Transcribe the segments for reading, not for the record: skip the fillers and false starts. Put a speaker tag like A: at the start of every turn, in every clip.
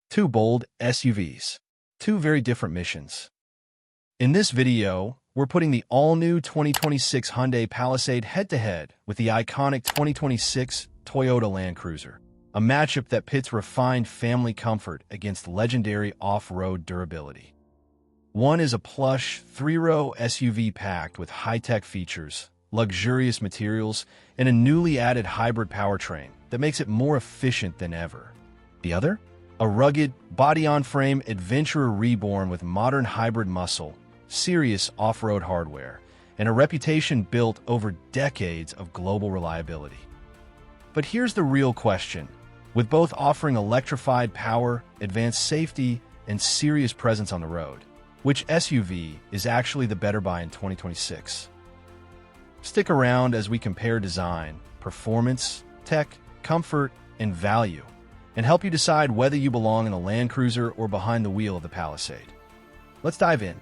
A: Two bold SUVs. Two very different missions. In this video, we're putting the all-new 2026 Hyundai Palisade head-to-head with the iconic 2026 Toyota Land Cruiser, a matchup that pits refined family comfort against legendary off-road durability. One is a plush, three-row SUV packed with high-tech features, luxurious materials, and a newly added hybrid powertrain that makes it more efficient than ever. The other? A rugged, body-on-frame adventurer reborn with modern hybrid muscle, serious off-road hardware, and a reputation built over decades of global reliability. But here's the real question. With both offering electrified power, advanced safety, and serious presence on the road, which SUV is actually the better buy in 2026? Stick around as we compare design, performance, tech, comfort, and value, and help you decide whether you belong in a Land Cruiser or behind the wheel of the Palisade. Let's dive in.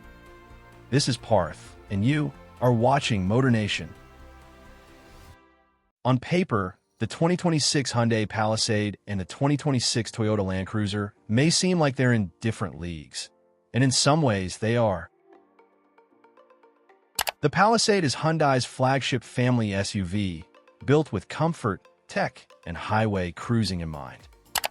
A: This is Parth, and you are watching MotorNation. On paper, the 2026 Hyundai Palisade and the 2026 Toyota Land Cruiser may seem like they're in different leagues, and in some ways they are. The Palisade is Hyundai's flagship family SUV, built with comfort, tech, and highway cruising in mind.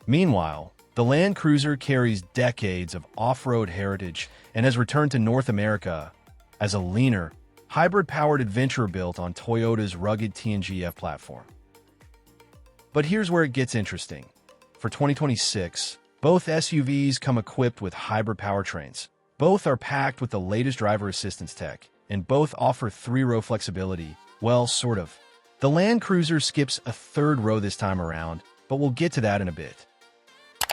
A: Meanwhile, the Land Cruiser carries decades of off-road heritage and has returned to North America as a leaner, hybrid-powered adventurer built on Toyota's rugged TNGF platform. But here's where it gets interesting. For 2026, both SUVs come equipped with hybrid powertrains. Both are packed with the latest driver assistance tech, and both offer three-row flexibility. Well, sort of. The Land Cruiser skips a third row this time around, but we'll get to that in a bit.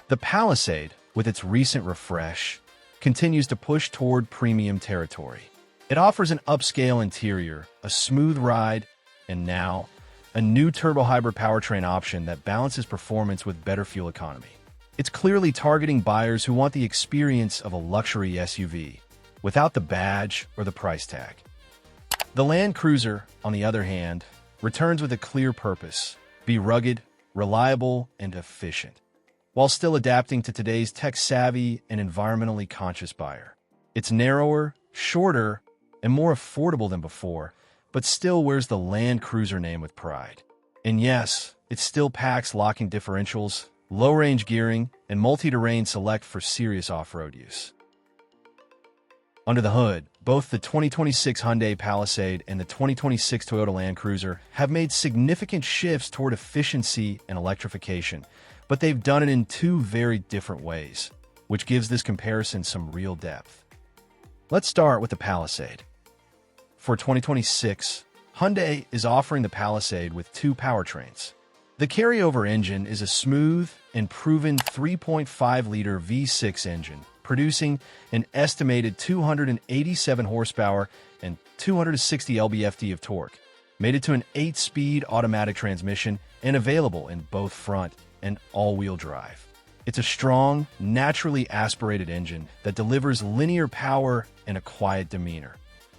A: The Palisade, with its recent refresh, continues to push toward premium territory. It offers an upscale interior, a smooth ride, and now, a new turbo hybrid powertrain option that balances performance with better fuel economy. It's clearly targeting buyers who want the experience of a luxury SUV, without the badge or the price tag. The Land Cruiser, on the other hand, returns with a clear purpose: be rugged, reliable, and efficient, while still adapting to today's tech-savvy and environmentally conscious buyer. It's narrower, shorter, and more affordable than before, but still wears the Land Cruiser name with pride. And yes, it still packs locking differentials, low-range gearing, and multi-terrain select for serious off-road use. Under the hood, both the 2026 Hyundai Palisade and the 2026 Toyota Land Cruiser have made significant shifts toward efficiency and electrification, but they've done it in two very different ways, which gives this comparison some real depth. Let's start with the Palisade. For 2026, Hyundai is offering the Palisade with two powertrains. The carryover engine is a smooth and proven 3.5-liter V6 engine, producing an estimated 287 horsepower and 260 lb-ft of torque, mated to an 8-speed automatic transmission and available in both front and all-wheel drive. It's a strong, naturally aspirated engine that delivers linear power and a quiet demeanor,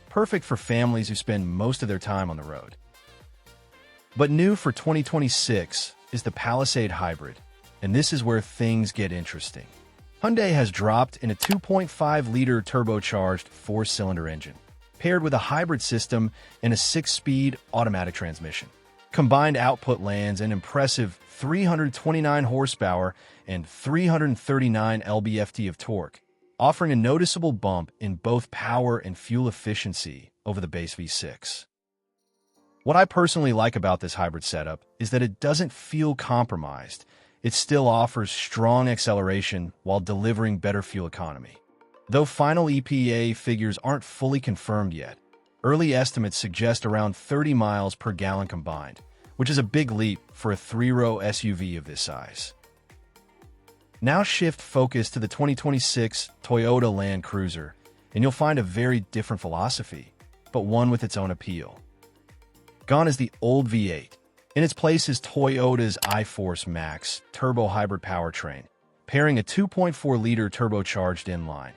A: perfect for families who spend most of their time on the road. But new for 2026 is the Palisade Hybrid, and this is where things get interesting. Hyundai has dropped in a 2.5-liter turbocharged 4-cylinder engine, paired with a hybrid system and a 6-speed automatic transmission. Combined output lands an impressive 329 horsepower and 339 lb-ft of torque, offering a noticeable bump in both power and fuel efficiency over the base V6. What I personally like about this hybrid setup is that it doesn't feel compromised. It still offers strong acceleration while delivering better fuel economy. Though final EPA figures aren't fully confirmed yet, early estimates suggest around 30 miles per gallon combined, which is a big leap for a three-row SUV of this size. Now shift focus to the 2026 Toyota Land Cruiser, and you'll find a very different philosophy, but one with its own appeal. Gone is the old V8. In its place is Toyota's iForce Max turbo hybrid powertrain, pairing a 2.4-liter turbocharged inline,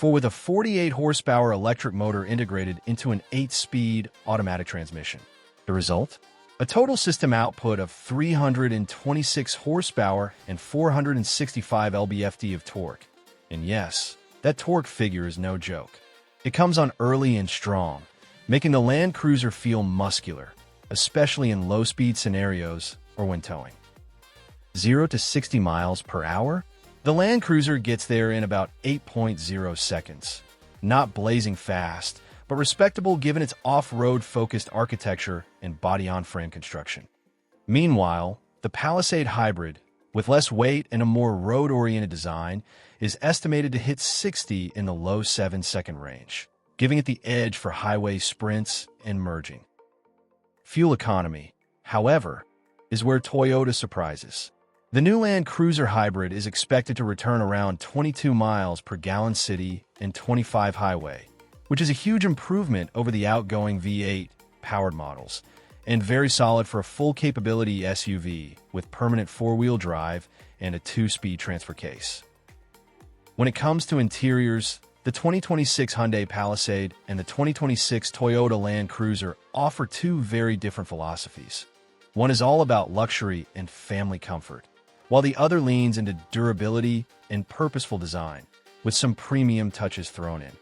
A: with a 48-horsepower electric motor integrated into an 8-speed automatic transmission. The result? A total system output of 326 horsepower and 465 lb-ft of torque. And yes, that torque figure is no joke. It comes on early and strong, making the Land Cruiser feel muscular, especially in low-speed scenarios or when towing. 0 to 60 miles per hour? The Land Cruiser gets there in about 8.0 seconds. Not blazing fast, but respectable given its off-road focused architecture and body-on-frame construction. Meanwhile, the Palisade Hybrid, with less weight and a more road-oriented design, is estimated to hit 60 in the low 7-second range, giving it the edge for highway sprints and merging. Fuel economy, however, is where Toyota surprises. The new Land Cruiser Hybrid is expected to return around 22 miles per gallon city and 25 highway, which is a huge improvement over the outgoing V8 powered models, and very solid for a full capability SUV with permanent four-wheel drive and a 2-speed transfer case. When it comes to interiors, the 2026 Hyundai Palisade and the 2026 Toyota Land Cruiser offer two very different philosophies. One is all about luxury and family comfort, while the other leans into durability and purposeful design, with some premium touches thrown in.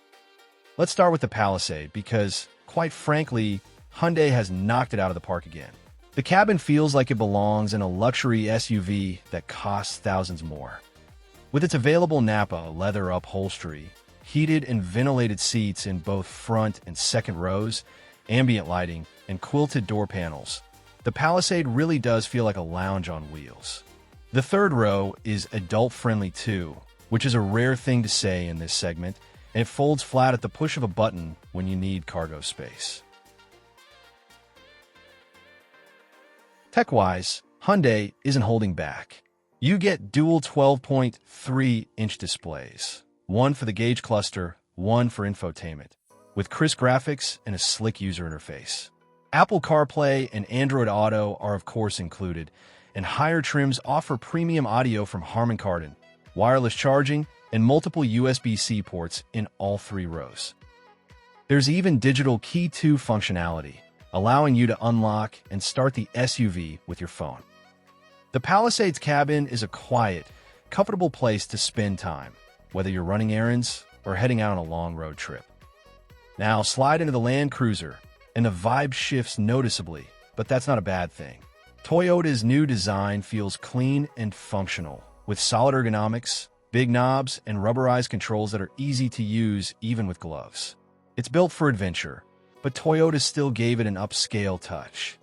A: Let's start with the Palisade because, quite frankly, Hyundai has knocked it out of the park again. The cabin feels like it belongs in a luxury SUV that costs thousands more. With its available Nappa leather upholstery, heated and ventilated seats in both front and second rows, ambient lighting, and quilted door panels, the Palisade really does feel like a lounge on wheels. The third row is adult-friendly too, which is a rare thing to say in this segment, and it folds flat at the push of a button when you need cargo space. Tech-wise, Hyundai isn't holding back. You get dual 12.3-inch displays, one for the gauge cluster, one for infotainment, with crisp graphics and a slick user interface. Apple CarPlay and Android Auto are of course included, and higher trims offer premium audio from Harman Kardon, wireless charging, and multiple USB-C ports in all three rows. There's even digital Key 2 functionality, allowing you to unlock and start the SUV with your phone. The Palisade's cabin is a quiet, comfortable place to spend time, whether you're running errands or heading out on a long road trip. Now slide into the Land Cruiser, and the vibe shifts noticeably, but that's not a bad thing. Toyota's new design feels clean and functional, with solid ergonomics, big knobs, and rubberized controls that are easy to use even with gloves. It's built for adventure, but Toyota still gave it an upscale touch.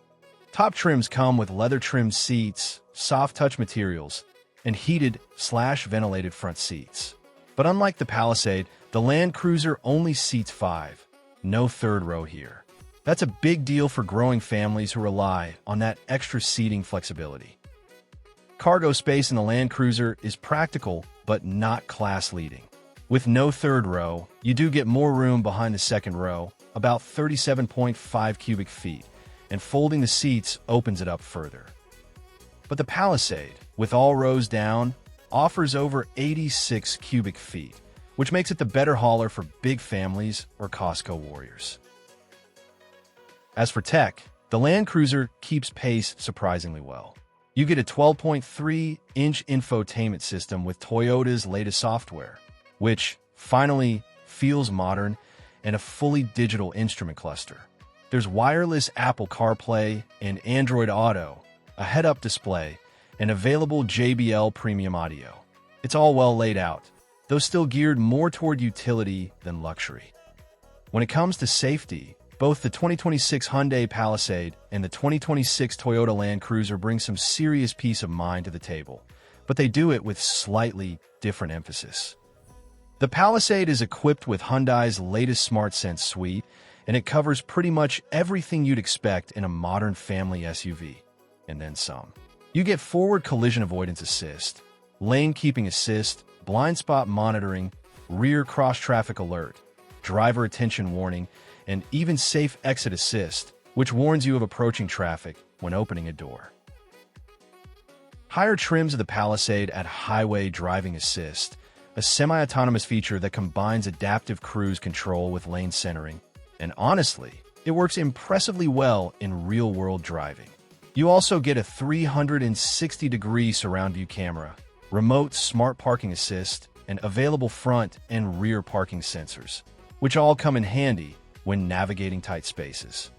A: Top trims come with leather-trimmed seats, soft touch materials, and heated/ventilated front seats. But unlike the Palisade, the Land Cruiser only seats 5. No third row here. That's a big deal for growing families who rely on that extra seating flexibility. Cargo space in the Land Cruiser is practical, but not class-leading. With no third row, you do get more room behind the second row, about 37.5 cubic feet, and folding the seats opens it up further. But the Palisade, with all rows down, offers over 86 cubic feet, which makes it the better hauler for big families or Costco warriors. As for tech, the Land Cruiser keeps pace surprisingly well. You get a 12.3-inch infotainment system with Toyota's latest software, which, finally, feels modern, and a fully digital instrument cluster. There's wireless Apple CarPlay and Android Auto, a head-up display, and available JBL premium audio. It's all well laid out, though still geared more toward utility than luxury. When it comes to safety, both the 2026 Hyundai Palisade and the 2026 Toyota Land Cruiser bring some serious peace of mind to the table, but they do it with slightly different emphasis. The Palisade is equipped with Hyundai's latest SmartSense suite, and it covers pretty much everything you'd expect in a modern family SUV, and then some. You get forward collision avoidance assist, lane keeping assist, blind spot monitoring, rear cross-traffic alert, driver attention warning, and even safe exit assist, which warns you of approaching traffic when opening a door. Higher trims of the Palisade add highway driving assist, a semi-autonomous feature that combines adaptive cruise control with lane centering, and honestly, it works impressively well in real-world driving. You also get a 360-degree surround view camera, remote smart parking assist, and available front and rear parking sensors, which all come in handy when navigating tight spaces.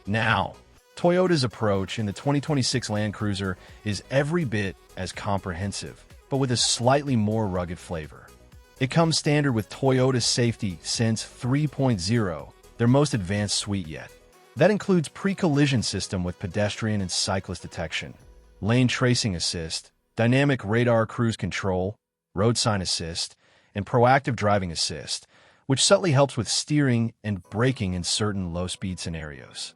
A: Now, Toyota's approach in the 2026 Land Cruiser is every bit as comprehensive, but with a slightly more rugged flavor. It comes standard with Toyota's Safety Sense 3.0, their most advanced suite yet. That includes pre-collision system with pedestrian and cyclist detection, lane tracing assist, dynamic radar cruise control, road sign assist, and proactive driving assist, which subtly helps with steering and braking in certain low-speed scenarios.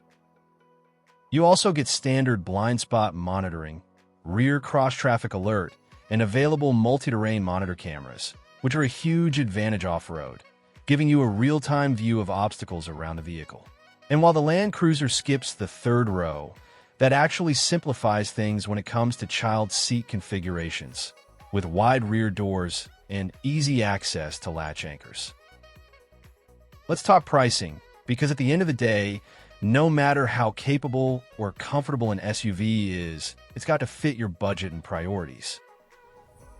A: You also get standard blind spot monitoring, rear cross-traffic alert, and available multi-terrain monitor cameras, which are a huge advantage off-road, giving you a real-time view of obstacles around the vehicle. And while the Land Cruiser skips the third row, that actually simplifies things when it comes to child seat configurations, with wide rear doors and easy access to latch anchors. Let's talk pricing, because at the end of the day, no matter how capable or comfortable an SUV is, it's got to fit your budget and priorities.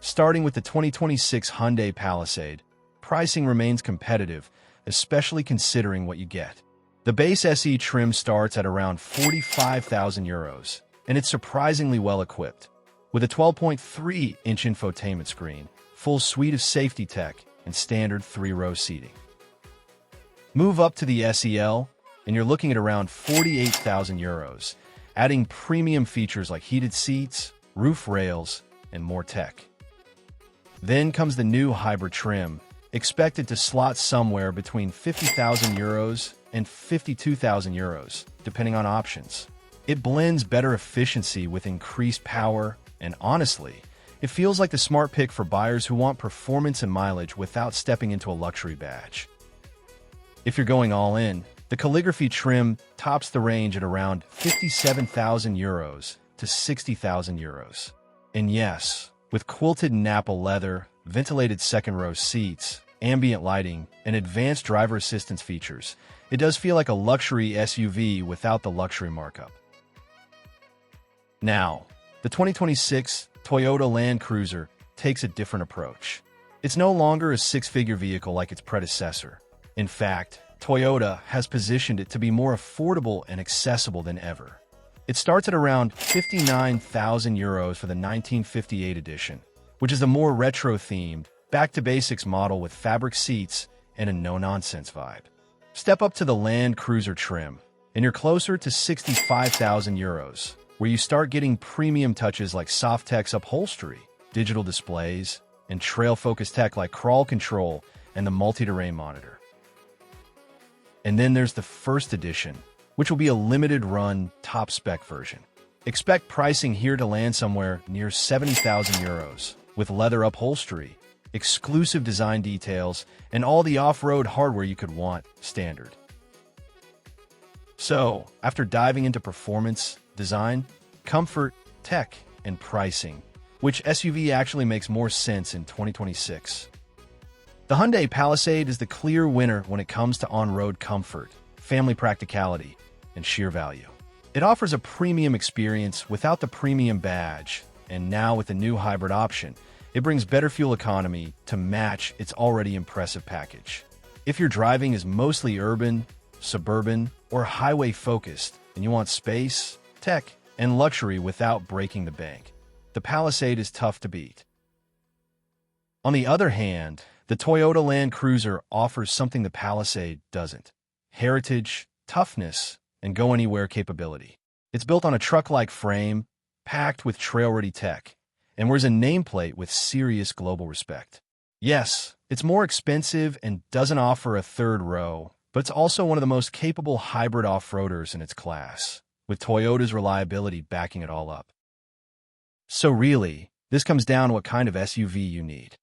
A: Starting with the 2026 Hyundai Palisade, pricing remains competitive, especially considering what you get. The base SE trim starts at around €45,000, and it's surprisingly well equipped, with a 12.3-inch infotainment screen, full suite of safety tech, and standard 3-row seating. Move up to the SEL, and you're looking at around €48,000, adding premium features like heated seats, roof rails, and more tech. Then comes the new hybrid trim, expected to slot somewhere between €50,000 and €52,000, depending on options. It blends better efficiency with increased power, and honestly, it feels like the smart pick for buyers who want performance and mileage without stepping into a luxury badge. If you're going all in, the calligraphy trim tops the range at around €57,000 to €60,000. And yes, with quilted Nappa leather, ventilated second-row seats, ambient lighting, and advanced driver assistance features, it does feel like a luxury SUV without the luxury markup. Now, the 2026 Toyota Land Cruiser takes a different approach. It's no longer a six-figure vehicle like its predecessor. In fact, Toyota has positioned it to be more affordable and accessible than ever. It starts at around €59,000 for the 1958 edition, which is a more retro-themed, back-to-basics model with fabric seats and a no-nonsense vibe. Step up to the Land Cruiser trim, and you're closer to €65,000, where you start getting premium touches like Softex upholstery, digital displays, and trail-focused tech like crawl control and the multi-terrain monitor. And then there's the first edition, which will be a limited-run, top-spec version. Expect pricing here to land somewhere near €70,000, with leather upholstery, exclusive design details, and all the off-road hardware you could want standard. So, after diving into performance, design, comfort, tech, and pricing, which SUV actually makes more sense in 2026? The Hyundai Palisade is the clear winner when it comes to on-road comfort, family practicality, and sheer value. It offers a premium experience without the premium badge, and now with the new hybrid option, it brings better fuel economy to match its already impressive package. If your driving is mostly urban, suburban, or highway-focused, and you want space, tech, and luxury without breaking the bank, the Palisade is tough to beat. On the other hand, the Toyota Land Cruiser offers something the Palisade doesn't: heritage, toughness, and go-anywhere capability. It's built on a truck-like frame, packed with trail-ready tech, and wears a nameplate with serious global respect. Yes, it's more expensive and doesn't offer a third row, but it's also one of the most capable hybrid off-roaders in its class, with Toyota's reliability backing it all up. So really, this comes down to what kind of SUV you need.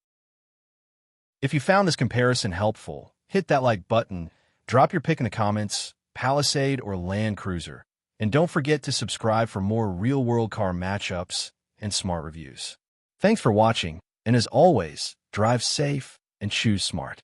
A: If you found this comparison helpful, hit that like button, drop your pick in the comments, Palisade or Land Cruiser, and don't forget to subscribe for more real-world car matchups and smart reviews. Thanks for watching, and as always, drive safe and choose smart.